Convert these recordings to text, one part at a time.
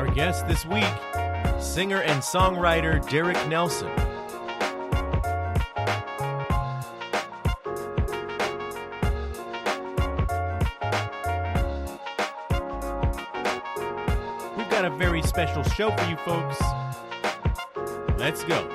Our guest this week, singer and songwriter Derik Nelson. We've got a very special show for you folks. Let's go.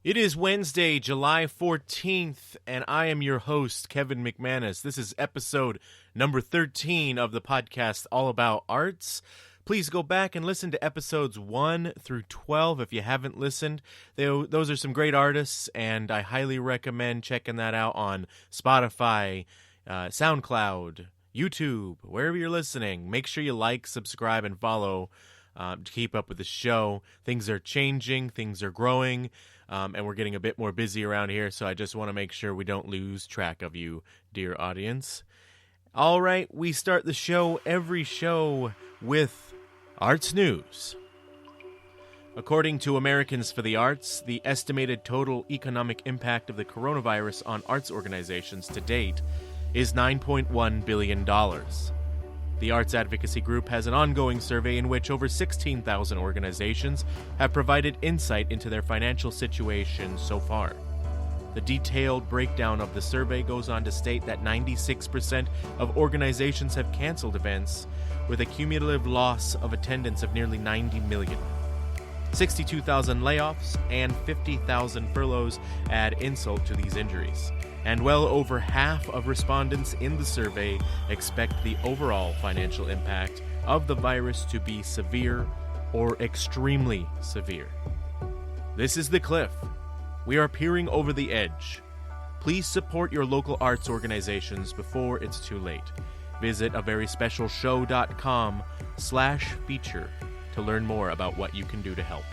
It is Wednesday, July 14th, and I am your host, Kevin McManus. This is episode number 13 of the podcast all about arts. Please go back and listen to episodes 1 through 12 if you haven't listened. Those are some great artists, and I highly recommend checking that out on Spotify, SoundCloud, YouTube, wherever you're listening. Make sure you like, subscribe, and follow to keep up with the show. Things are changing, things are growing. And we're getting a bit more busy around here, so I just want to make sure we don't lose track of you, dear audience. All right, we start the show, every show, with arts news. According to Americans for the Arts, the estimated total economic impact of the coronavirus on arts organizations to date is $9.1 billion. The Arts Advocacy Group has an ongoing survey in which over 16,000 organizations have provided insight into their financial situation so far. The detailed breakdown of the survey goes on to state that 96% of organizations have canceled events, with a cumulative loss of attendance of nearly 90 million. 62,000 layoffs and 50,000 furloughs add insult to these injuries. And well over half of respondents in the survey expect the overall financial impact of the virus to be severe or extremely severe. This is The Cliff. We are peering over the edge. Please support your local arts organizations before it's too late. Visit averyspecialshow.com/feature to learn more about what you can do to help.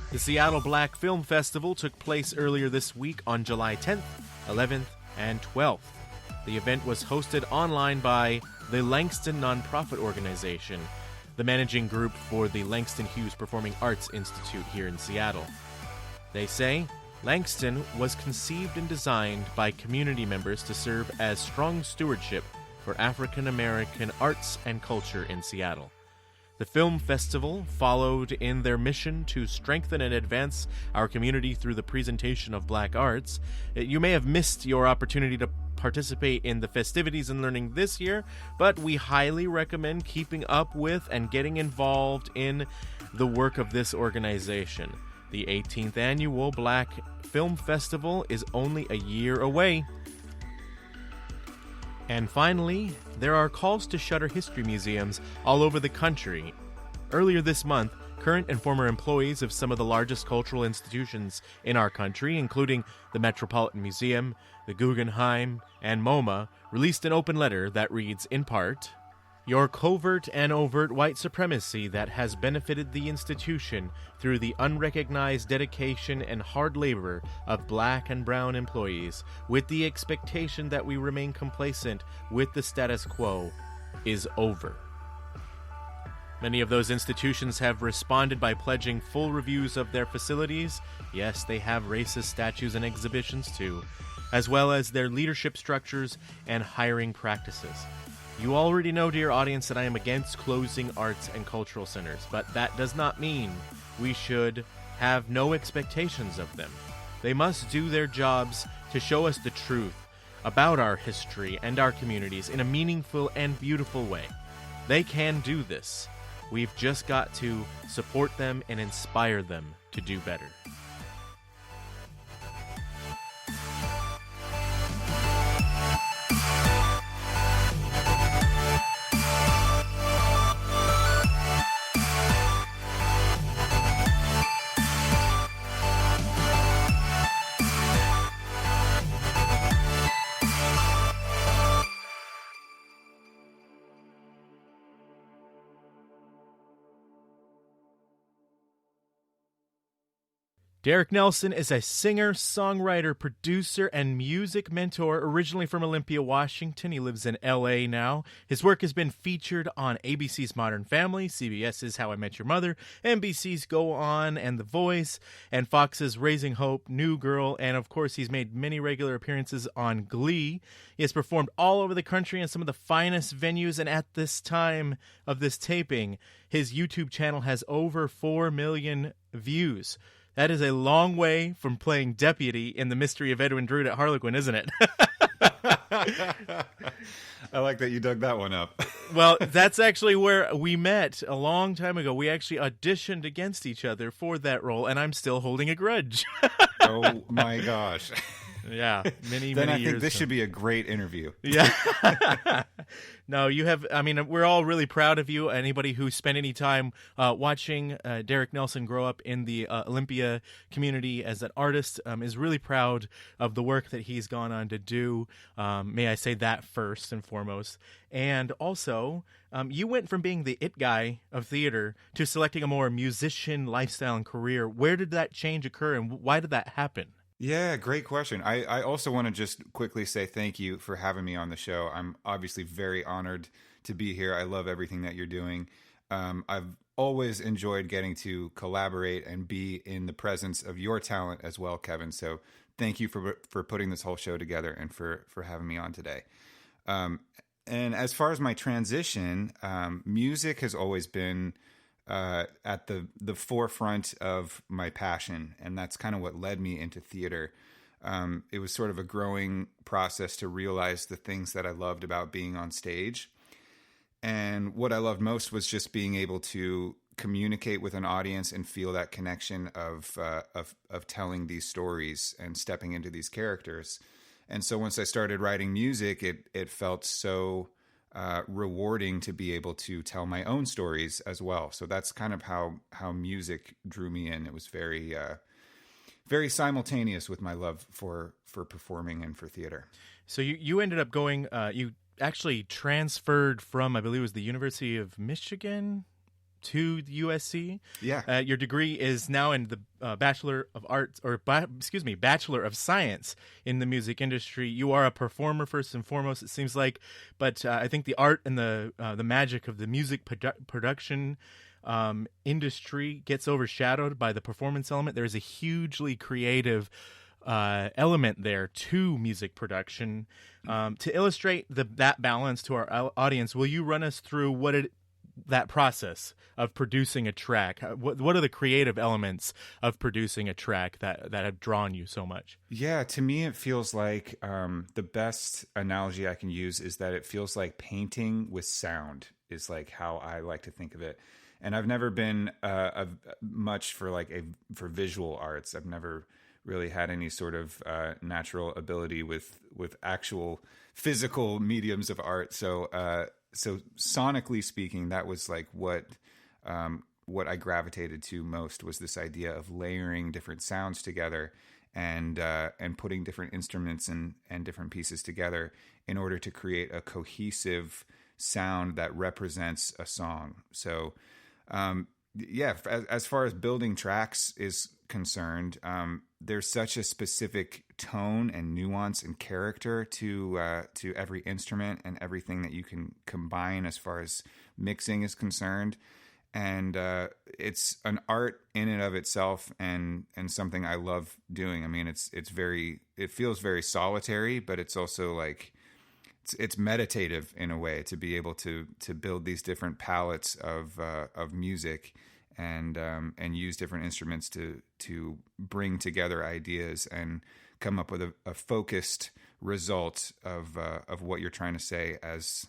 The Seattle Black Film Festival took place earlier this week on July 10th, 11th, and 12th. The event was hosted online by the Langston Nonprofit Organization, the managing group for the Langston Hughes Performing Arts Institute here in Seattle. They say Langston was conceived and designed by community members to serve as strong stewardship for African American arts and culture in Seattle. The film festival followed in their mission to strengthen and advance our community through the presentation of black arts. You may have missed your opportunity to participate in the festivities and learning this year, but we highly recommend keeping up with and getting involved in the work of this organization. The 18th annual Black Film Festival is only a year away. And finally, there are calls to shutter history museums all over the country. Earlier this month, current and former employees of some of the largest cultural institutions in our country, including the Metropolitan Museum, the Guggenheim, and MoMA, released an open letter that reads, in part, "Your covert and overt white supremacy that has benefited the institution through the unrecognized dedication and hard labor of black and brown employees, with the expectation that we remain complacent with the status quo, is over." Many of those institutions have responded by pledging full reviews of their facilities. Yes, they have racist statues and exhibitions too, as well as their leadership structures and hiring practices. You already know, dear audience, that I am against closing arts and cultural centers, but that does not mean we should have no expectations of them. They must do their jobs to show us the truth about our history and our communities in a meaningful and beautiful way. They can do this. We've just got to support them and inspire them to do better. Dereck Nelson is a singer, songwriter, producer, and music mentor, originally from Olympia, Washington. He lives in L.A. now. His work has been featured on ABC's Modern Family, CBS's How I Met Your Mother, NBC's Go On and The Voice, and Fox's Raising Hope, New Girl, and of course he's made many regular appearances on Glee. He has performed all over the country in some of the finest venues, and at this time of this taping, his YouTube channel has over 4 million views. That is a long way from playing Deputy in The Mystery of Edwin Drood at Harlequin, isn't it? I like that you dug that one up. Well, that's actually where we met a long time ago. We actually auditioned against each other for that role, and I'm still holding a grudge. Oh, my gosh. Yeah, many then I years think this should be a great interview. Yeah. No, you have, I mean, we're all really proud of you. Anybody who spent any time watching Dereck Nelson grow up in the Olympia community as an artist is really proud of the work that he's gone on to do. May I say that first and foremost. And also, you went from being the it guy of theater to selecting a more musician lifestyle and career. Where did that change occur, and why did that happen? Yeah, great question. I also want to just quickly say thank you for having me on the show. I'm obviously very honored to be here. I love everything that you're doing. I've always enjoyed getting to collaborate and be in the presence of your talent as well, Kevin. So thank you for putting this whole show together and for having me on today. And as far as my transition, music has always been at the forefront of my passion, and that's kind of what led me into theater. It was sort of a growing process to realize the things that I loved about being on stage. And what I loved most was just being able to communicate with an audience and feel that connection of telling these stories and stepping into these characters. And so once I started writing music, it felt so rewarding to be able to tell my own stories as well. So that's kind of how music drew me in. It was very simultaneous with my love for performing and for theater. So you ended up going, you actually transferred from, I believe it was the University of Michigan to USC. Yeah. Your degree is now in the Bachelor of Arts, or Bachelor of Science in the music industry. You are a performer first and foremost, it seems like, but I think the art and the magic of the music production industry gets overshadowed by the performance element. There's a hugely creative element there to music production. To illustrate that balance to our audience, will you run us through that process of producing a track? What are the creative elements of producing a track that have drawn you so much? Yeah, to me, it feels like the best analogy I can use is that it feels like painting with sound is like how I like to think of it. And I've never been much for visual arts. I've never really had any sort of natural ability with actual physical mediums of art. So sonically speaking, that was like what I gravitated to most, was this idea of layering different sounds together and putting different instruments and different pieces together in order to create a cohesive sound that represents a song. So, as far as building tracks is concerned, there's such a specific tone and nuance and character to every instrument and everything that you can combine as far as mixing is concerned. And it's an art in and of itself, and something I love doing. I mean, it feels very solitary, but it's also like it's meditative in a way to be able to build these different palettes of music and use different instruments to bring together ideas and come up with a focused result of what you're trying to say as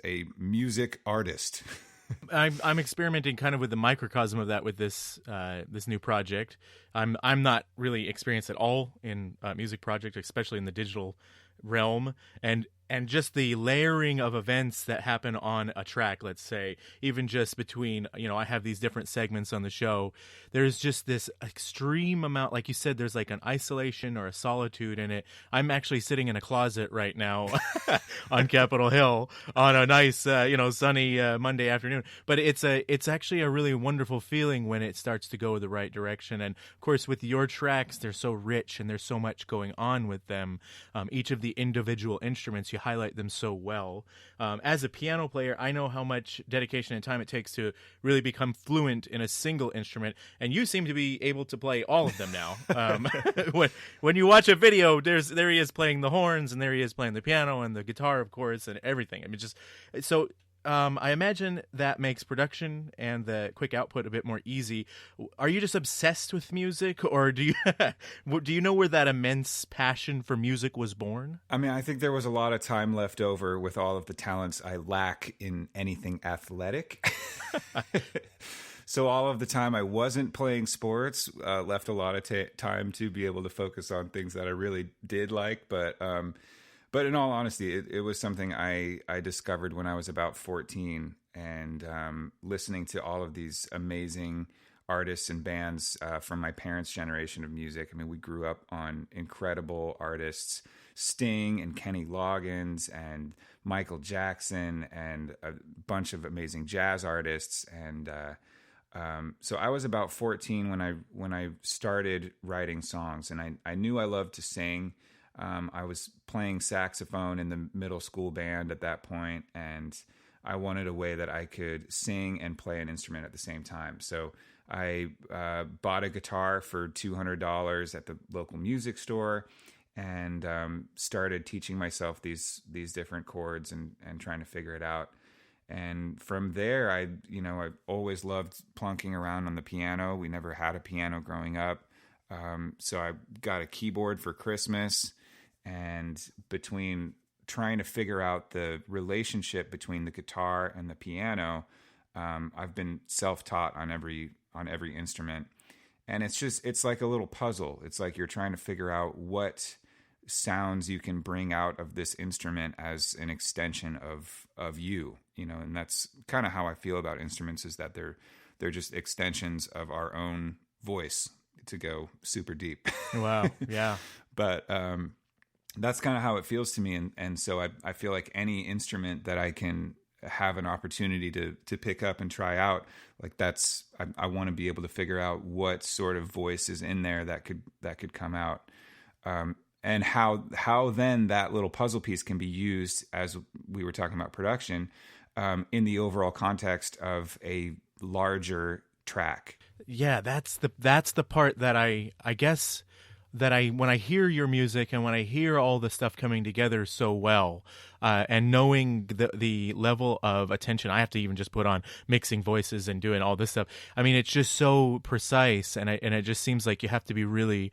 a music artist. I'm experimenting kind of with the microcosm of that with this new project. I'm not really experienced at all in music projects, especially in the digital realm, and And just the layering of events that happen on a track, let's say, even just between, I have these different segments on the show. There's just this extreme amount, like you said, there's like an isolation or a solitude in it. I'm actually sitting in a closet right now on Capitol Hill on a nice, sunny Monday afternoon. But it's actually a really wonderful feeling when it starts to go the right direction. And of course, with your tracks, they're so rich and there's so much going on with them. Each of the individual instruments, you highlight them so well. As a piano player, I know how much dedication and time it takes to really become fluent in a single instrument, and you seem to be able to play all of them now. When you watch a video, there he is playing the horns, and there he is playing the piano and the guitar, of course, and everything. I mean, just so. I imagine that makes production and the quick output a bit more easy. Are you just obsessed with music, or do you know where that immense passion for music was born? I mean, I think there was a lot of time left over with all of the talents I lack in anything athletic. So all of the time I wasn't playing sports left a lot of time to be able to focus on things that I really did like. But in all honesty, it was something I discovered when I was about 14, and listening to all of these amazing artists and bands from my parents' generation of music. I mean, we grew up on incredible artists, Sting and Kenny Loggins and Michael Jackson and a bunch of amazing jazz artists. And so I was about 14 when I started writing songs, and I knew I loved to sing. I was playing saxophone in the middle school band at that point, and I wanted a way that I could sing and play an instrument at the same time. So I bought a guitar for $200 at the local music store, and started teaching myself these different chords and trying to figure it out. And from there, I always loved plunking around on the piano. We never had a piano growing up. So I got a keyboard for Christmas, and between trying to figure out the relationship between the guitar and the piano, I've been self-taught on every instrument. And it's like a little puzzle. It's like you're trying to figure out what sounds you can bring out of this instrument as an extension of you, and that's kind of how I feel about instruments, is that they're just extensions of our own voice, to go super deep. Wow. Yeah. But that's kind of how it feels to me. And so I feel like any instrument that I can have an opportunity to pick up and try out, like I want to be able to figure out what sort of voice is in there that could come out. And how then that little puzzle piece can be used, as we were talking about production, in the overall context of a larger track. Yeah, that's the part that I guess that when I hear your music and when I hear all the stuff coming together so well, and knowing the level of attention I have to even just put on mixing voices and doing all this stuff. I mean, it's just so precise, and it just seems like you have to be really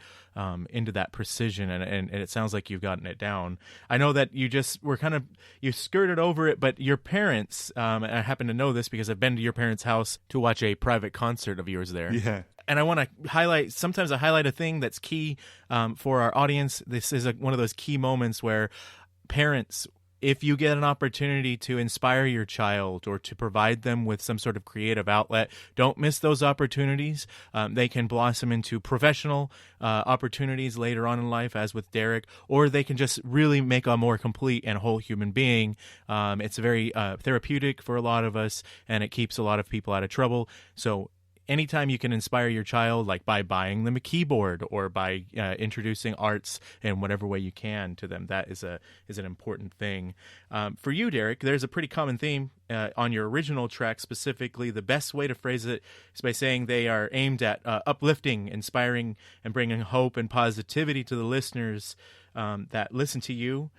into that precision, and it sounds like you've gotten it down. I know that you skirted over it, but your parents, and I happen to know this because I've been to your parents' house to watch a private concert of yours there. Yeah. And I want to highlight, sometimes I highlight a thing that's key for our audience. This is one of those key moments where parents, if you get an opportunity to inspire your child or to provide them with some sort of creative outlet, don't miss those opportunities. They can blossom into professional opportunities later on in life, as with Dereck, or they can just really make a more complete and whole human being. It's very therapeutic for a lot of us, and it keeps a lot of people out of trouble. So anytime you can inspire your child, like by buying them a keyboard or by introducing arts in whatever way you can to them, that is an important thing. For you, Dereck, there's a pretty common theme on your original track. Specifically, the best way to phrase it is by saying they are aimed at uplifting, inspiring, and bringing hope and positivity to the listeners that listen to you.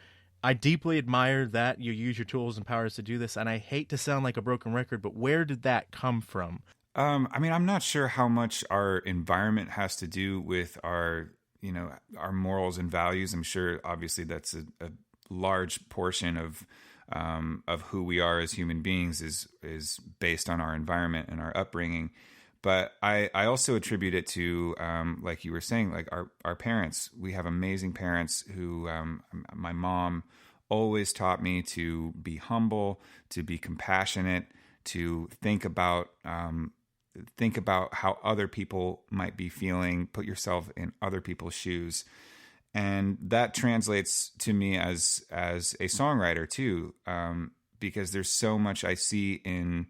I deeply admire that you use your tools and powers to do this, and I hate to sound like a broken record, but where did that come from? I mean, I'm not sure how much our environment has to do with our morals and values. I'm sure, obviously, that's a large portion of who we are as human beings is based on our environment and our upbringing. But I also attribute it to, like you were saying, like our parents. We have amazing parents who, my mom always taught me to be humble, to be compassionate, to think about how other people might be feeling, put yourself in other people's shoes. And that translates to me as a songwriter too, because there's so much I see in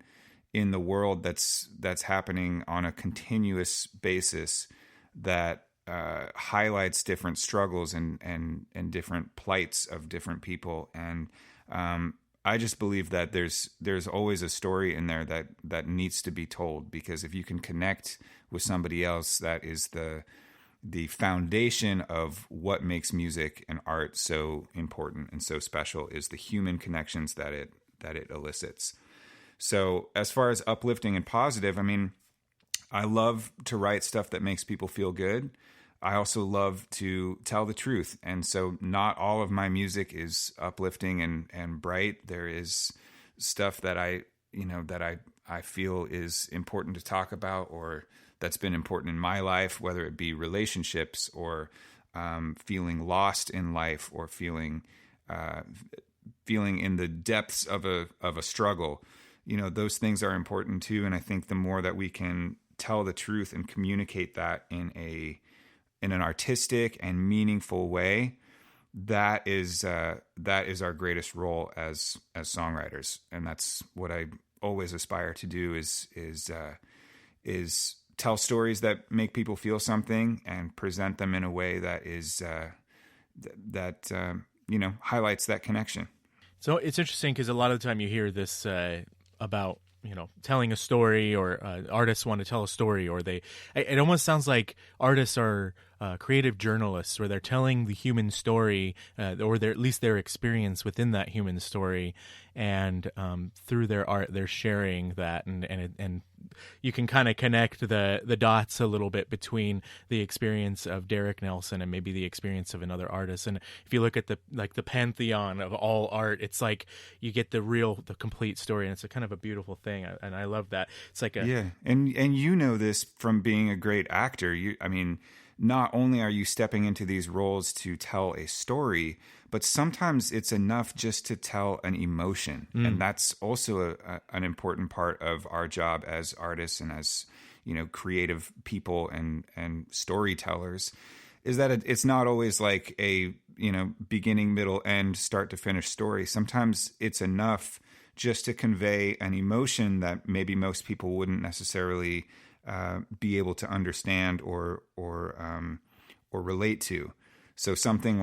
the world that's happening on a continuous basis that highlights different struggles and different plights of different people. And I just believe that there's always a story in there that needs to be told, because if you can connect with somebody else, that is the foundation of what makes music and art so important and so special, is the human connections that it elicits. So as far as uplifting and positive, I mean, I love to write stuff that makes people feel good. I also love to tell the truth. And so not all of my music is uplifting and bright. There is stuff that I feel is important to talk about, or that's been important in my life, whether it be relationships or feeling lost in life, or feeling in the depths of a struggle. Those things are important too. And I think the more that we can tell the truth and communicate that in an artistic and meaningful way, that is our greatest role as songwriters. And that's what I always aspire to do, is tell stories that make people feel something and present them in a way that is highlights that connection. So it's interesting because a lot of the time you hear this about telling a story, or artists want to tell a story, or it almost sounds like artists are creative journalists, where they're telling the human story, or at least their experience within that human story, and through their art they're sharing that, and you can kind of connect the dots a little bit between the experience of Dereck Nelson and maybe the experience of another artist. And if you look at the pantheon of all art, it's like you get the complete story, and it's a kind of a beautiful thing, and I love that. It's like and this from being a great actor. Not only are you stepping into these roles to tell a story, but sometimes it's enough just to tell an emotion. And that's also an important part of our job as artists and as, creative people and storytellers, is that it's not always like a, beginning, middle, end, start to finish story. Sometimes it's enough just to convey an emotion that maybe most people wouldn't necessarily be able to understand or relate to. So something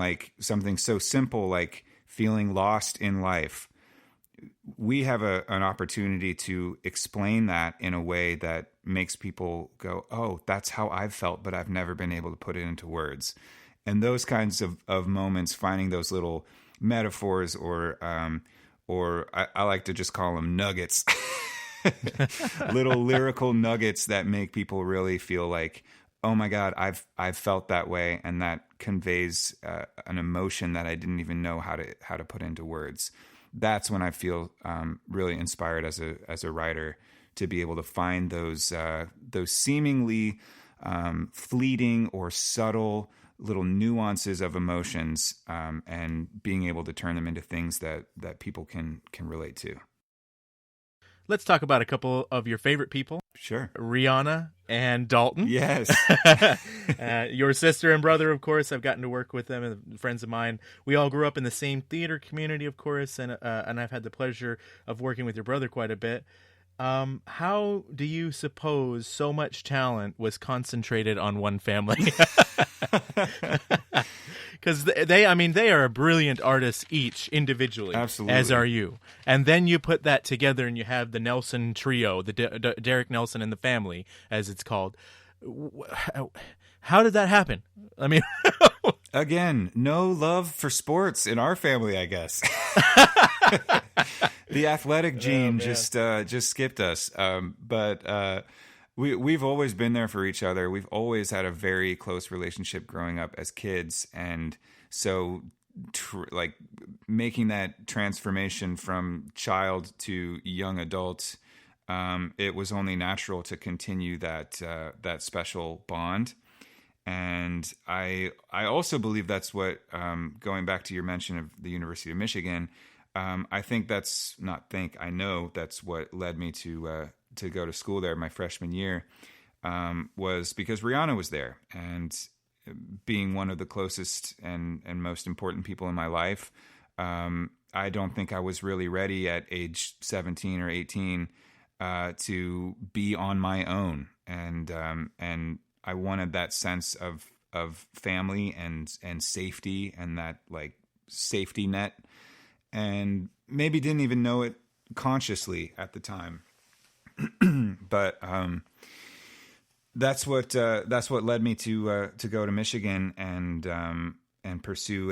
so simple like feeling lost in life, we have an opportunity to explain that in a way that makes people go, oh, that's how I've felt, but I've never been able to put it into words. And those kinds of moments, finding those little metaphors, or I like to just call them nuggets, little lyrical nuggets that make people really feel like, oh my God, I've felt that way, and that conveys an emotion that I didn't even know how to put into words. That's when I feel really inspired as a writer, to be able to find those seemingly fleeting or subtle little nuances of emotions, and being able to turn them into things that people can relate to. Let's talk about a couple of your favorite people. Sure. Rihanna and Dalton. Yes. Your sister and brother, of course. I've gotten to work with them, and friends of mine. We all grew up in the same theater community, of course, and I've had the pleasure of working with your brother quite a bit. How do you suppose so much talent was concentrated on one family? Because they are brilliant artists each individually. Absolutely. As are you. And then you put that together and you have the Nelson trio, the Derik Nelson and the family, as it's called. How did that happen? I mean, again, no love for sports in our family, I guess. The athletic gene just skipped us. But we've always been there for each other. We've always had a very close relationship growing up as kids, and so making that transformation from child to young adult, it was only natural to continue that special bond. And I also believe that's what, going back to your mention of the University of Michigan, I know that's what led me to go to school there my freshman year, was because Rihanna was there. And being one of the closest and most important people in my life, I don't think I was really ready at age 17 or 18 to be on my own. And I wanted that sense of family and safety, and that like safety net, and maybe didn't even know it consciously at the time. But that's what led me to go to Michigan and pursue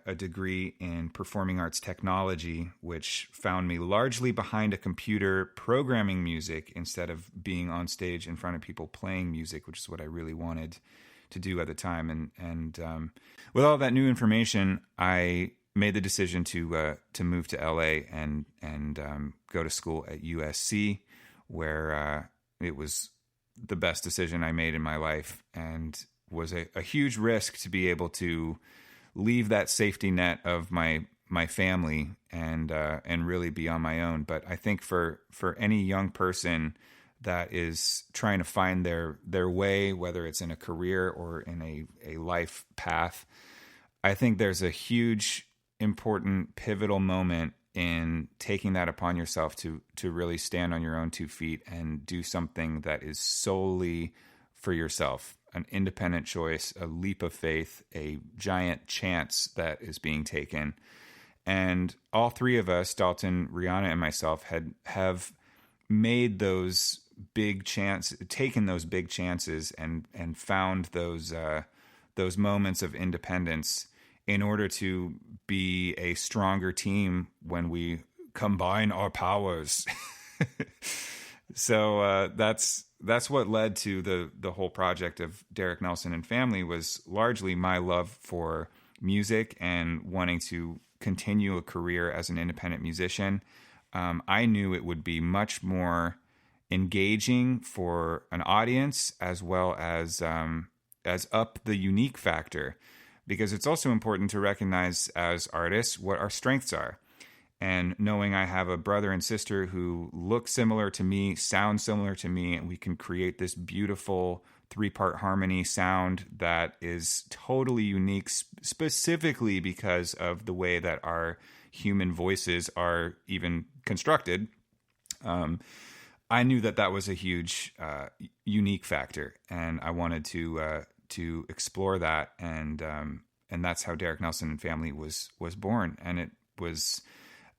a degree in performing arts technology, which found me largely behind a computer programming music instead of being on stage in front of people playing music, which is what I really wanted to do at the time. And with all that new information, I made the decision to move to LA and go to school at USC, where it was the best decision I made in my life, and was a huge risk to be able to leave that safety net of my family and really be on my own. But I think for any young person that is trying to find their way, whether it's in a career or in a life path, I think there's a huge, important, pivotal moment in taking that upon yourself to really stand on your own 2 feet and do something that is solely for yourself, an independent choice, a leap of faith, a giant chance that is being taken. And all three of us, Dalton, Rihanna, and myself, have made those taken those big chances and found those moments of independence in order to be a stronger team when we combine our powers. So that's what led to the whole project of Dereck Nelson and Family, was largely my love for music and wanting to continue a career as an independent musician. I knew it would be much more engaging for an audience, as well as up the unique factor, because it's also important to recognize as artists what our strengths are. And knowing I have a brother and sister who look similar to me, sound similar to me, and we can create this beautiful 3-part harmony sound that is totally unique, specifically because of the way that our human voices are even constructed. I knew that was a huge, unique factor, and I wanted to explore that, and that's how Dereck Nelson and Family was born. And it was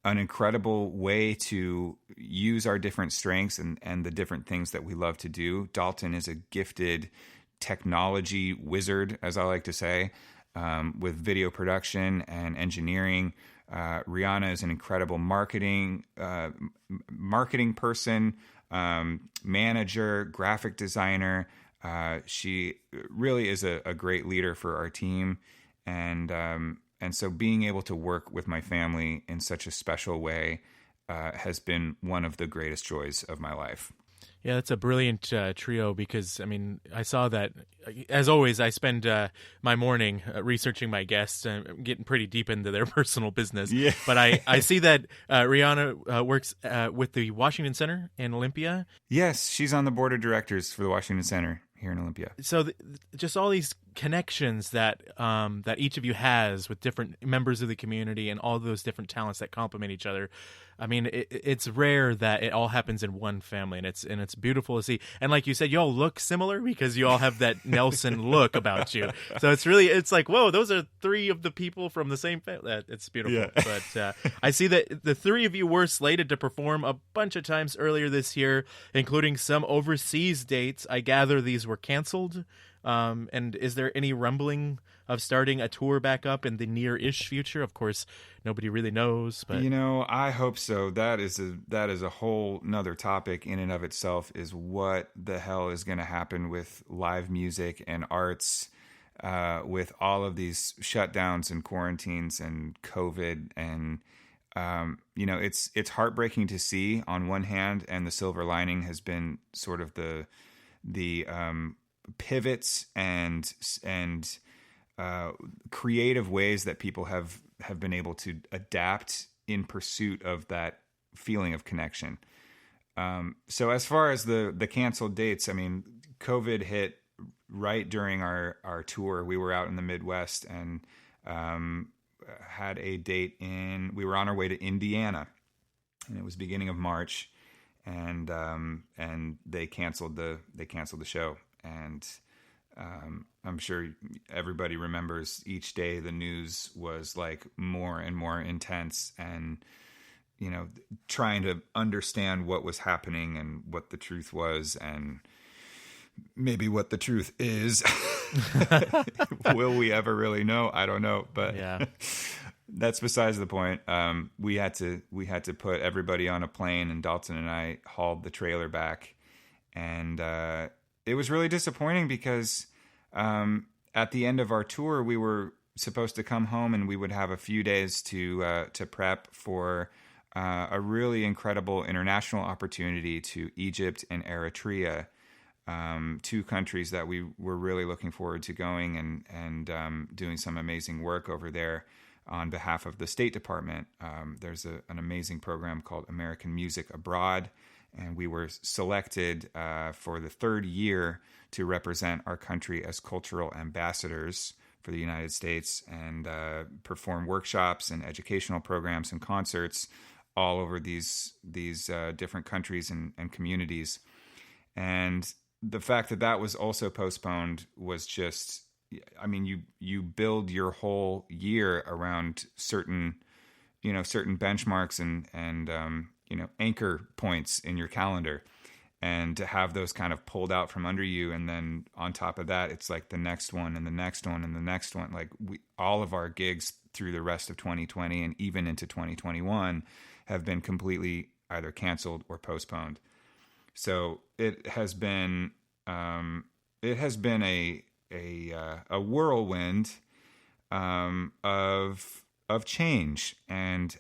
an incredible way to use our different strengths and the different things that we love to do. Dalton is a gifted technology wizard, as I like to say, with video production and engineering. Rihanna is an incredible marketing person, manager, graphic designer. She really is a great leader for our team. And so being able to work with my family in such a special way has been one of the greatest joys of my life. Yeah, that's a brilliant trio, because, I mean, I saw that, as always, I spend my morning researching my guests and getting pretty deep into their personal business. Yeah. But I see that Rihanna works with the Washington Center in Olympia. Yes, she's on the board of directors for the Washington Center here in Olympia. So just all these connections that that each of you has with different members of the community and all those different talents that complement each other. I mean, it's rare that it all happens in one family, and it's beautiful to see. And like you said, you all look similar because you all have that Nelson look about you. So it's like, whoa, those are three of the people from the same family. It's beautiful. Yeah. But I see that the three of you were slated to perform a bunch of times earlier this year, including some overseas dates. I gather these were canceled. And is there any rumbling of starting a tour back up in the near-ish future? Of course, nobody really knows, but I hope so. That is a whole nother topic in and of itself, is what the hell is going to happen with live music and arts, with all of these shutdowns and quarantines and COVID. And it's heartbreaking to see on one hand, and the silver lining has been sort of the pivots and creative ways that people have been able to adapt in pursuit of that feeling of connection. So as far as the canceled dates, I mean, COVID hit right during our tour. We were out in the Midwest and had a date we were on our way to Indiana, and it was beginning of March, and they canceled the show. And I'm sure everybody remembers each day the news was like more and more intense, and trying to understand what was happening and what the truth was, and maybe what the truth is. Will we ever really know? I don't know, but yeah. That's besides the point. We had to put everybody on a plane, and Dalton and I hauled the trailer back, and it was really disappointing because at the end of our tour, we were supposed to come home, and we would have a few days to prep for a really incredible international opportunity to Egypt and Eritrea, two countries that we were really looking forward to going and doing some amazing work over there on behalf of the State Department. There's an amazing program called American Music Abroad, and we were selected for the third year to represent our country as cultural ambassadors for the United States and perform workshops and educational programs and concerts all over these different countries and communities. And the fact that was also postponed was just, I mean, you build your whole year around certain benchmarks and anchor points in your calendar, and to have those kind of pulled out from under you. And then on top of that, it's like the next one and the next one and the next one. Like all of our gigs through the rest of 2020 and even into 2021 have been completely either canceled or postponed. So it has been a whirlwind of change. And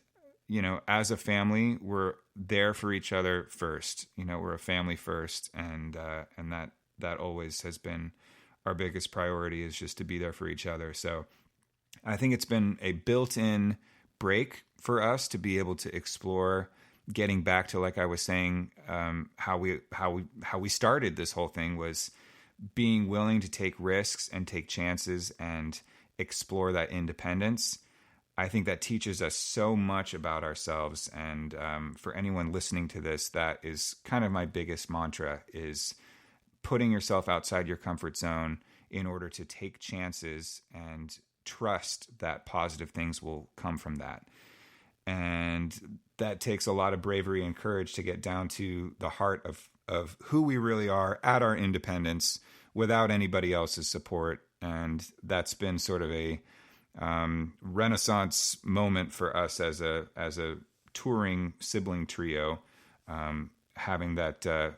as a family, we're there for each other first. We're a family first, and that always has been our biggest priority, is just to be there for each other. So I think it's been a built-in break for us to be able to explore getting back to, like I was saying, how we started this whole thing was being willing to take risks and take chances and explore that independence. I think that teaches us so much about ourselves. And for anyone listening to this, that is kind of my biggest mantra, is putting yourself outside your comfort zone in order to take chances and trust that positive things will come from that. And that takes a lot of bravery and courage to get down to the heart of who we really are at our independence without anybody else's support. And that's been sort of a renaissance moment for us as a touring sibling trio, having that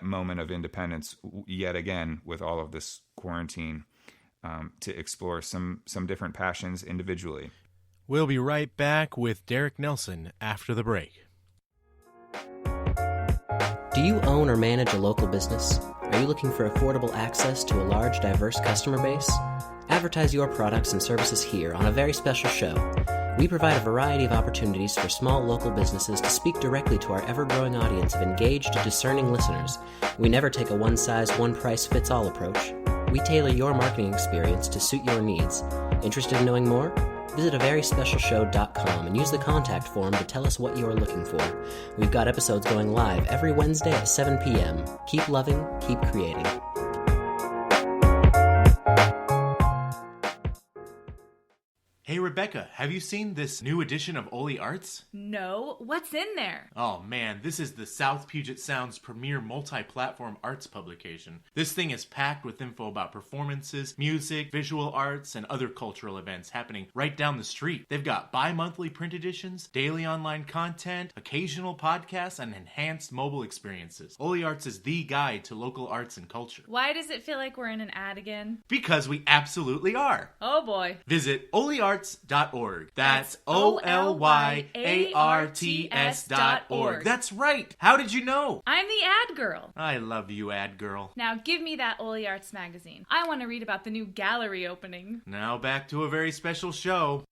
moment of independence yet again with all of this quarantine, to explore some different passions individually. We'll be right back with Dereck Nelson after the break. Do you own or manage a local business? Are you looking for affordable access to a large, diverse customer base? Advertise your products and services here on a very special show. We provide a variety of opportunities for small local businesses to speak directly to our ever-growing audience of engaged, discerning listeners. We never take a one-size, one-price-fits-all approach. We tailor your marketing experience to suit your needs. Interested in knowing more? Visit averyspecialshow.com and use the contact form to tell us what you're looking for. We've got episodes going live every Wednesday at 7 p.m. Keep loving, keep creating. Hey Rebecca, have you seen this new edition of Oli Arts? No, what's in there? Oh man, this is the South Puget Sound's premier multi-platform arts publication. This thing is packed with info about performances, music, visual arts, and other cultural events happening right down the street. They've got bi-monthly print editions, daily online content, occasional podcasts, and enhanced mobile experiences. Oli Arts is the guide to local arts and culture. Why does it feel like we're in an ad again? Because we absolutely are. Oh boy. Visit oliarts.com olyarts.org. That's olyarts.org. That's right. How did you know? I'm the ad girl. I love you, ad girl. Now give me that Oly Arts magazine. I want to read about the new gallery opening. Now back to a very special show.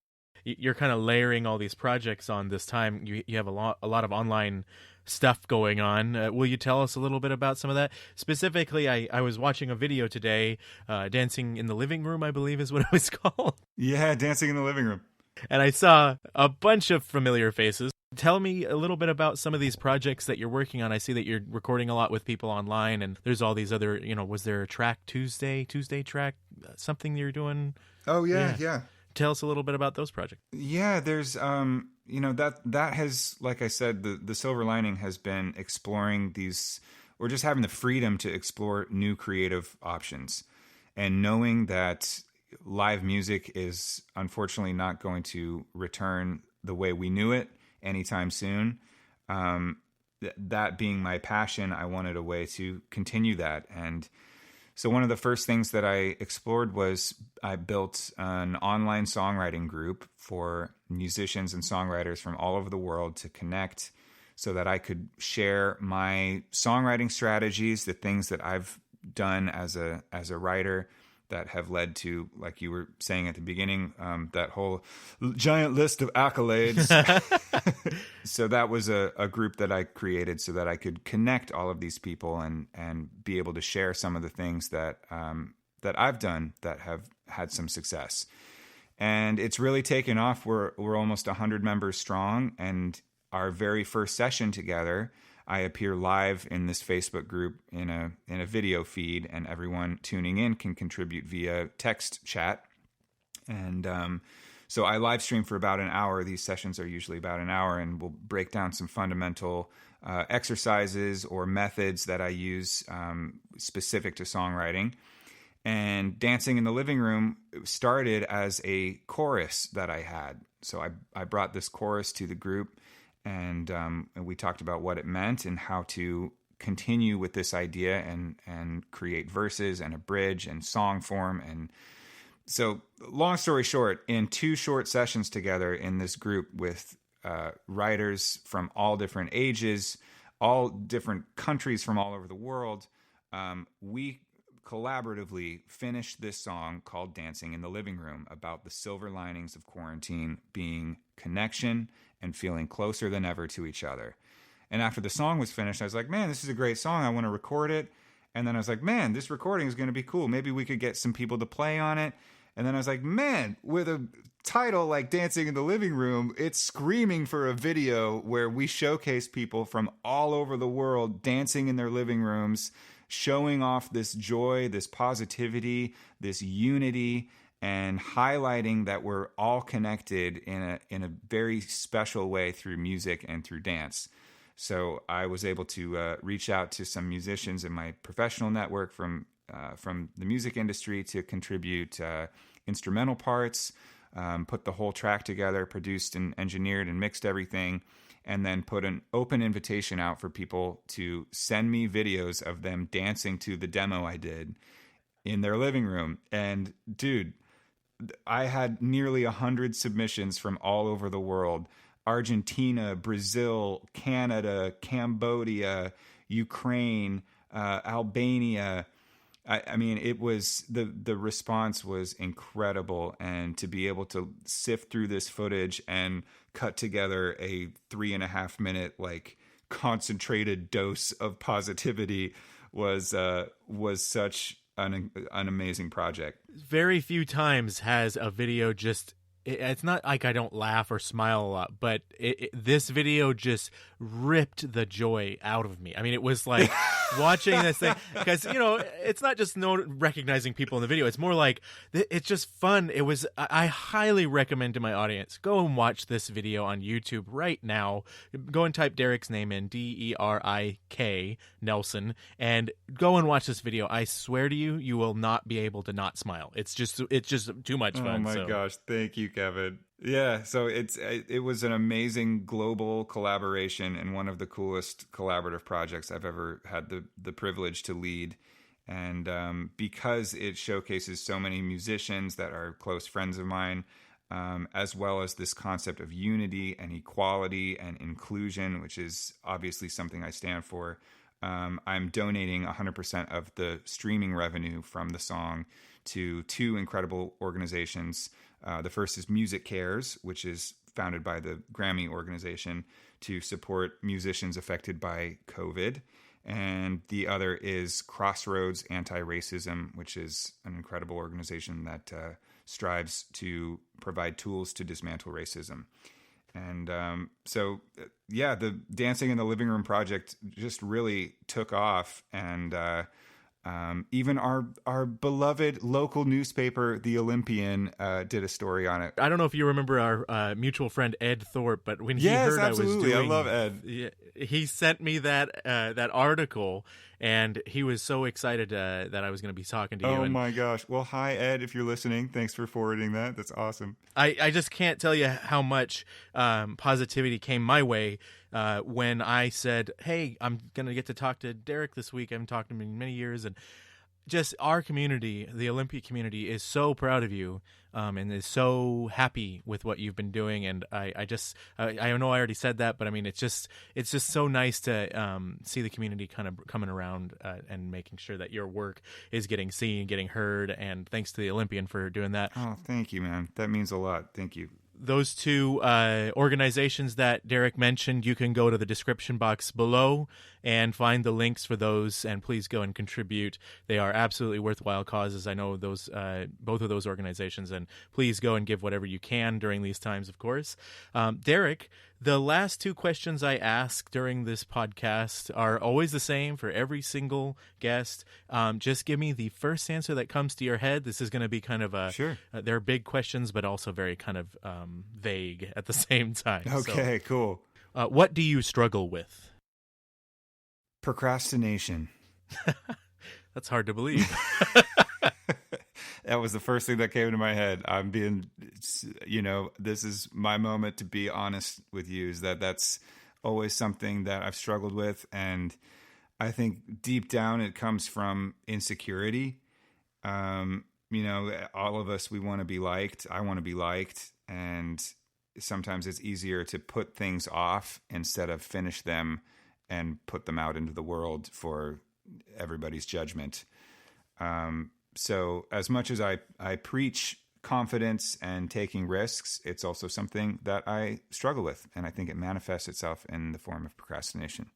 You're kind of layering all these projects on this time. You have a lot of online stuff going on. Will you tell us a little bit about some of that? Specifically, I was watching a video today, Dancing in the Living Room, I believe is what it was called. Yeah, Dancing in the Living Room. And I saw a bunch of familiar faces. Tell me a little bit about some of these projects that you're working on. I see that you're recording a lot with people online, and there's all these other, was there a Track Tuesday track, something you're doing? Oh, yeah. Tell us a little bit about those projects. Yeah, there's, that has, like I said, the silver lining has been exploring these, or just having the freedom to explore new creative options, and knowing that live music is unfortunately not going to return the way we knew it anytime soon. That being my passion, I wanted a way to continue that. And so one of the first things that I explored was I built an online songwriting group for musicians and songwriters from all over the world to connect so that I could share my songwriting strategies, the things that I've done as a writer that have led to, like you were saying at the beginning, that whole giant list of accolades. So that was a group that I created so that I could connect all of these people and be able to share some of the things that I've done that have had some success. And it's really taken off. We're almost 100 members strong, and our very first session together, I appear live in this Facebook group in a video feed, and everyone tuning in can contribute via text chat. And so I live stream for about an hour. These sessions are usually about an hour, and we'll break down some fundamental exercises or methods that I use specific to songwriting. And Dancing in the Living Room started as a chorus that I had. So I brought this chorus to the group, and we talked about what it meant and how to continue with this idea and create verses and a bridge and song form. And so long story short, in 2 short sessions together in this group with writers from all different ages, all different countries from all over the world, we collaboratively finished this song called Dancing in the Living Room, about the silver linings of quarantine being connection and feeling closer than ever to each other. And after the song was finished, I was like, man, this is a great song. I want to record it. And then I was like, man, this recording is going to be cool. Maybe we could get some people to play on it. And then I was like, man, with a title like Dancing in the Living Room, it's screaming for a video where we showcase people from all over the world dancing in their living rooms, showing off this joy, this positivity, this unity, and highlighting that we're all connected in a very special way through music and through dance. So I was able to reach out to some musicians in my professional network from the music industry to contribute instrumental parts, put the whole track together, produced and engineered and mixed everything, and then put an open invitation out for people to send me videos of them dancing to the demo I did in their living room. And dude, I had nearly 100 submissions from all over the world: Argentina, Brazil, Canada, Cambodia, Ukraine, Albania. I mean, it was the response was incredible, and to be able to sift through this footage and cut together a 3.5 minute concentrated dose of positivity was such an amazing project. Very few times has a video just. It's not like I don't laugh or smile a lot, but this video just ripped the joy out of me. I mean, it was like watching this thing, because, it's not just recognizing people in the video. It's more like it's just fun. It was. I highly recommend to my audience, go and watch this video on YouTube right now. Go and type Derek's name in, Derik Nelson, and go and watch this video. I swear to you, you will not be able to not smile. It's just too much fun. Oh my gosh, thank you, Kevin. Yeah, so it was an amazing global collaboration and one of the coolest collaborative projects I've ever had the privilege to lead. And because it showcases so many musicians that are close friends of mine, as well as this concept of unity and equality and inclusion, which is obviously something I stand for. I'm donating 100% of the streaming revenue from the song to two incredible organizations. The first is Music Cares, which is founded by the Grammy organization to support musicians affected by COVID. And the other is Crossroads Anti-Racism, which is an incredible organization that strives to provide tools to dismantle racism. And the Dancing in the Living Room project just really took off. And even our beloved local newspaper, The Olympian, did a story on it. I don't know if you remember our mutual friend Ed Thorpe, but when he heard absolutely. I was doing, I love Ed. He sent me that article, and he was so excited that I was going to be talking to you. Oh my gosh! Well, hi Ed, if you're listening, thanks for forwarding that. That's awesome. I just can't tell you how much positivity came my way when I said, "Hey, I'm going to get to talk to Dereck this week. I haven't talked to him in many years," and just our community, the Olympia community, is so proud of you and is so happy with what you've been doing. And I know I already said that, but I mean, it's just so nice to see the community kind of coming around and making sure that your work is getting seen, getting heard. And thanks to the Olympian for doing that. Oh, thank you, man. That means a lot. Thank you. Those two organizations that Dereck mentioned, you can go to the description box below and find the links for those, and please go and contribute. They are absolutely worthwhile causes. I know those both of those organizations, and please go and give whatever you can during these times, of course. Dereck, the last two questions I ask during this podcast are always the same for every single guest. Just give me the first answer that comes to your head. This is going to be kind of Sure. They're big questions, but also very kind of vague at the same time. Okay, cool. What do you struggle with? Procrastination. That's hard to believe. That was the first thing that came to my head. I'm being, this is my moment to be honest with you, is that's always something that I've struggled with. And I think deep down it comes from insecurity. All of us, we want to be liked. I want to be liked. And sometimes it's easier to put things off instead of finish them and put them out into the world for everybody's judgment. So as much as I preach confidence and taking risks, it's also something that I struggle with. And I think it manifests itself in the form of procrastination.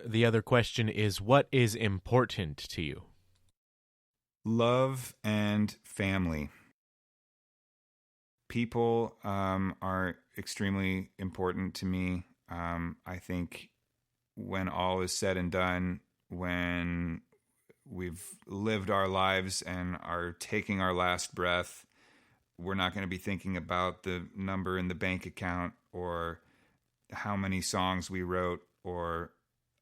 The other question is, what is important to you? Love and family. People are extremely important to me. I think when all is said and done, when we've lived our lives and are taking our last breath, we're not going to be thinking about the number in the bank account or how many songs we wrote or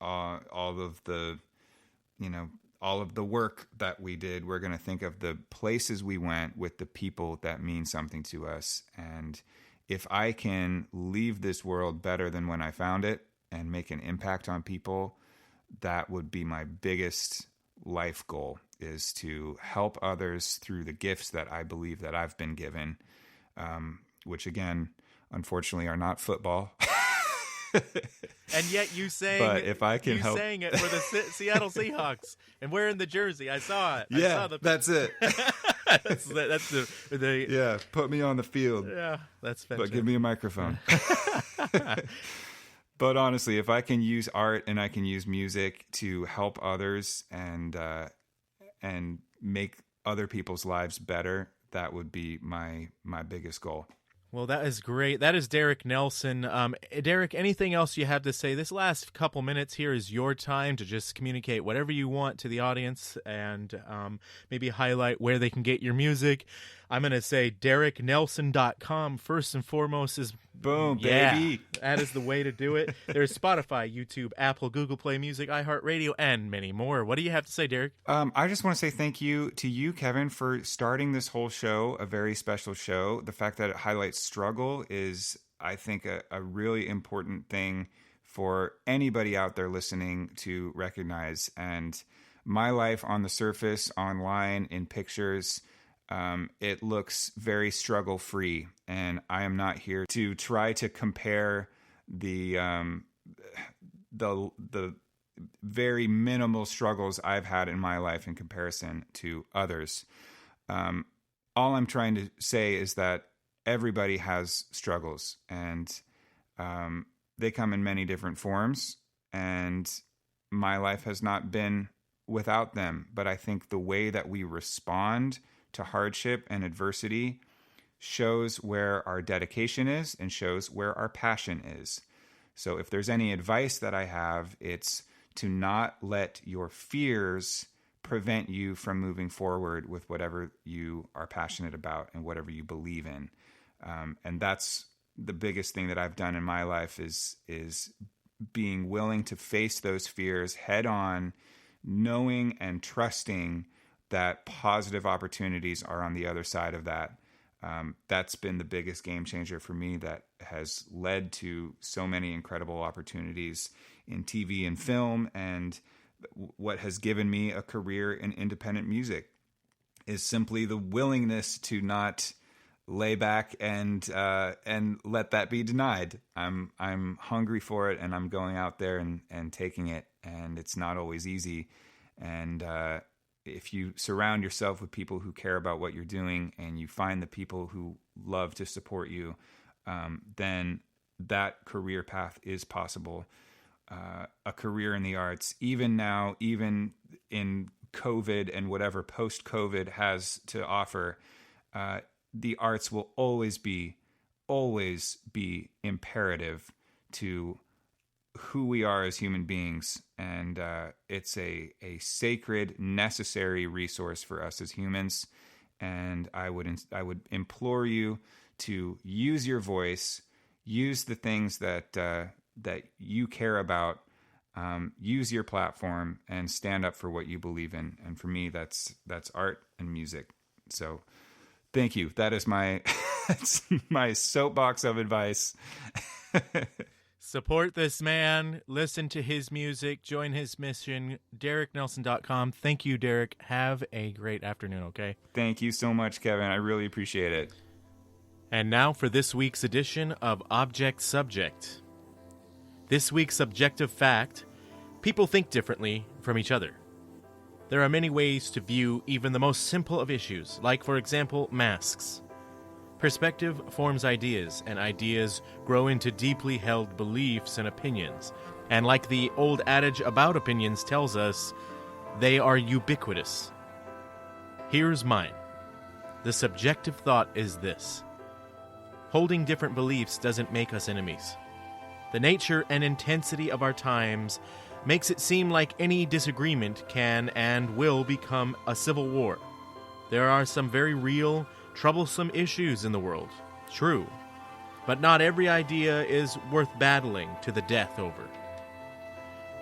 all of the work that we did. We're going to think of the places we went with the people that mean something to us. And if I can leave this world better than when I found it and make an impact on people, that would be my biggest life goal, is to help others through the gifts that I believe that I've been given, which again, unfortunately, are not football. And yet you sang, but if I can help, sang it for the Seattle Seahawks and wearing the jersey. I saw it. Yeah, that's it. that's the yeah. Put me on the field. Yeah, that's fantastic. But give me a microphone. But honestly, if I can use art and I can use music to help others and make other people's lives better, that would be my biggest goal. Well, that is great. That is Dereck Nelson. Dereck, anything else you have to say? This last couple minutes here is your time to just communicate whatever you want to the audience and maybe highlight where they can get your music. I'm going to say DereckNelson.com first and foremost is boom, yeah, baby. That is the way to do it. There's Spotify, YouTube, Apple, Google Play Music, iHeartRadio, and many more. What do you have to say, Dereck? I just want to say thank you to you, Kevin, for starting this whole show, a very special show. The fact that it highlights struggle is, I think, a really important thing for anybody out there listening to recognize. And my life on the surface, online, in pictures, it looks very struggle-free, and I am not here to try to compare the very minimal struggles I've had in my life in comparison to others. All I'm trying to say is that everybody has struggles, and they come in many different forms, and my life has not been without them. But I think the way that we respond to hardship and adversity shows where our dedication is and shows where our passion is. So if there's any advice that I have, it's to not let your fears prevent you from moving forward with whatever you are passionate about and whatever you believe in. And that's the biggest thing that I've done in my life is being willing to face those fears head on, knowing and trusting that positive opportunities are on the other side of that. That's been the biggest game changer for me that has led to so many incredible opportunities in TV and film, and what has given me a career in independent music is simply the willingness to not lay back and let that be denied. I'm hungry for it, and I'm going out there and taking it, and it's not always easy. And if you surround yourself with people who care about what you're doing, and you find the people who love to support you, then that career path is possible. A career in the arts, even now, even in COVID and whatever post-COVID has to offer, the arts will always be imperative to who we are as human beings. And it's a sacred, necessary resource for us as humans. And I would implore you to use your voice, use the things that you care about, use your platform, and stand up for what you believe in. And for me, that's art and music. So thank you. That is my that's my soapbox of advice. Support this man. Listen to his music. Join his mission. DerekNelson.com. Thank you, Derik. Have a great afternoon, okay? Thank you so much, Kevin. I really appreciate it. And now for this week's edition of Object Subject. This week's objective fact: people think differently from each other. There are many ways to view even the most simple of issues, like, for example, masks. Perspective forms ideas, and ideas grow into deeply held beliefs and opinions. And like the old adage about opinions tells us, they are ubiquitous. Here's mine. The subjective thought is this: holding different beliefs doesn't make us enemies. The nature and intensity of our times makes it seem like any disagreement can and will become a civil war. There are some very real, troublesome issues in the world, true, but not every idea is worth battling to the death over.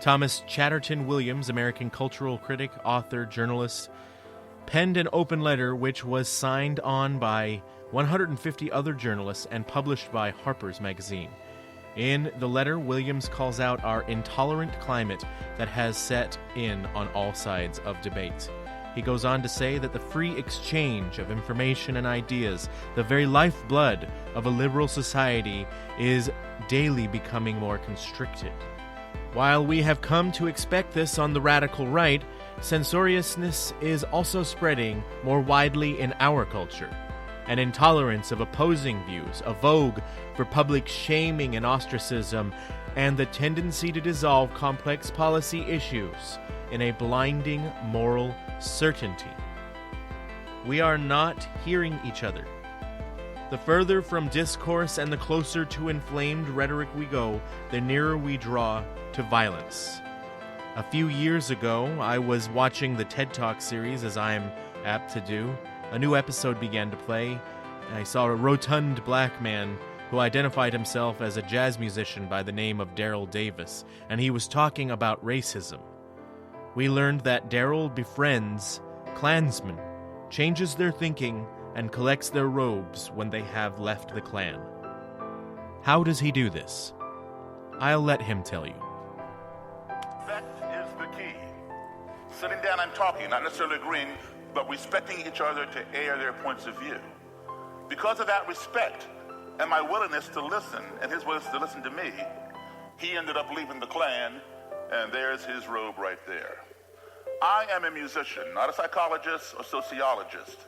Thomas Chatterton Williams, American cultural critic, author, journalist, penned an open letter which was signed on by 150 other journalists and published by Harper's Magazine. In the letter, Williams calls out our intolerant climate that has set in on all sides of debate. He goes on to say that the free exchange of information and ideas, the very lifeblood of a liberal society, is daily becoming more constricted. While we have come to expect this on the radical right, censoriousness is also spreading more widely in our culture. An intolerance of opposing views, a vogue for public shaming and ostracism, and the tendency to dissolve complex policy issues in a blinding moral certainty. We are not hearing each other. The further from discourse and the closer to inflamed rhetoric we go, the nearer we draw to violence. A few years ago, I was watching the TED Talk series, as I am apt to do. A new episode began to play, and I saw a rotund black man who identified himself as a jazz musician by the name of Daryl Davis, and he was talking about racism. We learned that Daryl befriends Klansmen, changes their thinking, and collects their robes when they have left the Klan. How does he do this? I'll let him tell you. That is the key. Sitting down and talking, not necessarily agreeing but respecting each other to air their points of view. Because of that respect and my willingness to listen and his willingness to listen to me, he ended up leaving the Klan, and there's his robe right there. I am a musician, not a psychologist or sociologist.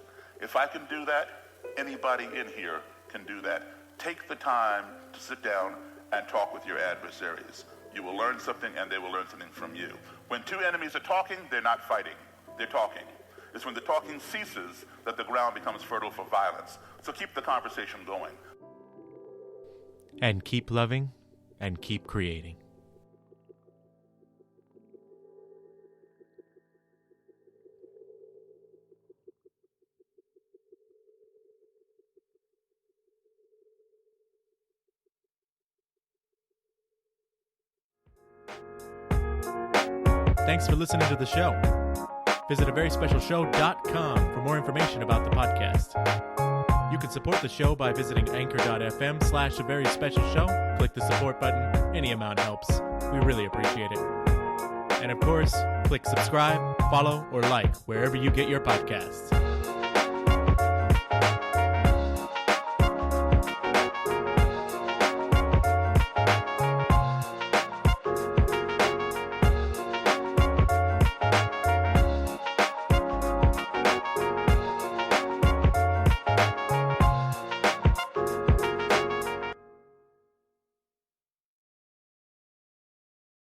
If I can do that, anybody in here can do that. Take the time to sit down and talk with your adversaries. You will learn something, and they will learn something from you. When two enemies are talking, they're not fighting. They're talking. It's when the talking ceases that the ground becomes fertile for violence. So keep the conversation going. And keep loving and keep creating. Thanks for listening to the show. Visit averyspecialshow.com for more information about the podcast. You can support the show by visiting anchor.fm/averyspecialshow. Click the support button. Any amount helps. We really appreciate it. And of course, click subscribe, follow, or like wherever you get your podcasts.